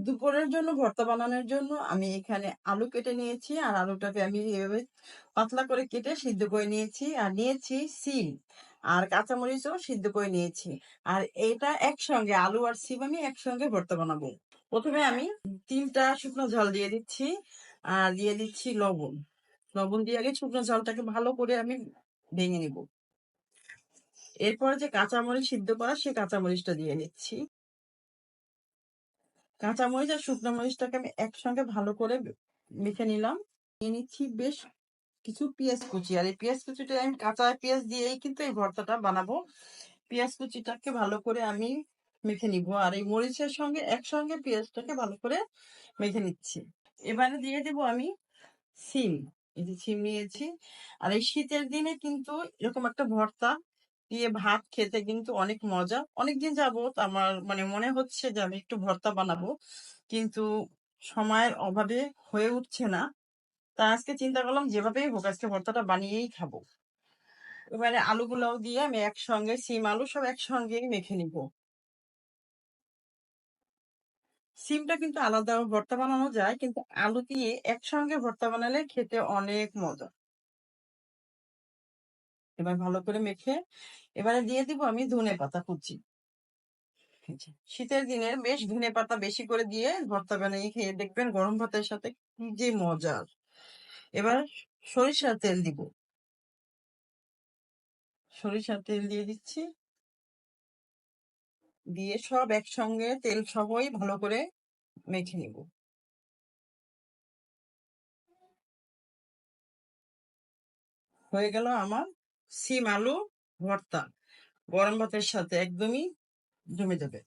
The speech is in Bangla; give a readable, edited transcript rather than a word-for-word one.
দুপুরের জন্য ভর্তা বানানোর জন্য আমি এখানে আলু কেটে নিয়েছি, আর আলুটাকে আমি এভাবে পাতলা করে কেটে সিদ্ধ করে নিয়েছি, আর নিয়েছি সিম আর কাঁচামরিচও সিদ্ধ করে নিয়েছি। আর এটা একসঙ্গে আলু আর সিম আমি একসঙ্গে ভর্তা বানাবো। প্রথমে আমি 3টা শুকনো ঝাল দিয়ে দিচ্ছি, আর দিয়ে দিচ্ছি লবণ। লবণ দিয়ে আগে শুকনো ঝালটাকে ভালো করে আমি ভেঙে নিব। এরপরে যে কাঁচামরিচ সিদ্ধ করা, সেই কাঁচামরিচটা দিয়ে নিচ্ছি। কাঁচামরিচ আর শুকনো মরিচটাকে আমি একসঙ্গে ভালো করে মেখে নিলাম। নিয়ে নিচ্ছি বেশ কিছু পেঁয়াজ কুচি, আর এই পেঁয়াজ কুচিটা আমি কাঁচা পেঁয়াজ দিয়েই কিন্তু এই ভর্তাটা বানাবো। পেঁয়াজ কুচিটাকে ভালো করে আমি মেখে নিব, আর এই মরিচের সঙ্গে একসঙ্গে পেঁয়াজটাকে ভালো করে মেখে নিচ্ছি। এবারে দিয়ে দেব আমি সিম। এই যে সিম নিয়েছি। আর এই শীতের দিনে কিন্তু এরকম একটা ভর্তা দিয়ে ভাত খেতে কিন্তু অনেক মজা। অনেকদিন যাবত আমার মানে মনে হচ্ছে যে আমি একটু ভর্তা বানাবো, কিন্তু সময়ের অভাবে হয়ে উঠছে না। তা আজকে চিন্তা করলাম যেভাবেই হোক আজকে ভর্তাটা বানিয়েই খাবো। এবারে আলুগুলোও দিয়ে আমি একসঙ্গে সিম আলু সব একসঙ্গেই মেখে নিব। সিমটা কিন্তু আলাদা ভর্তা বানানো যায়, কিন্তু আলু দিয়ে একসঙ্গে ভর্তা বানালে খেতে অনেক মজা। এবার ভালো করে মেখে এবারে দিয়ে দিব আমি ধনেপাতা কুচি। এই যে শীতের দিনে বেশ ধনেপাতা বেশি করে দিয়ে ভর্তা বানিয়ে খেয়ে দেখবেন গরম ভাতের সাথে কি যে মজার। এবার সরিষার তেল দিব। সরিষার তেল দিয়ে দিচ্ছি। দিয়ে সব একসঙ্গে তেল সহই ভালো করে মেখে নিব। হয়ে গেল আমার সিম আলু ভর্তা। গরম ভাতের সাথে একদমই জমে যাবে।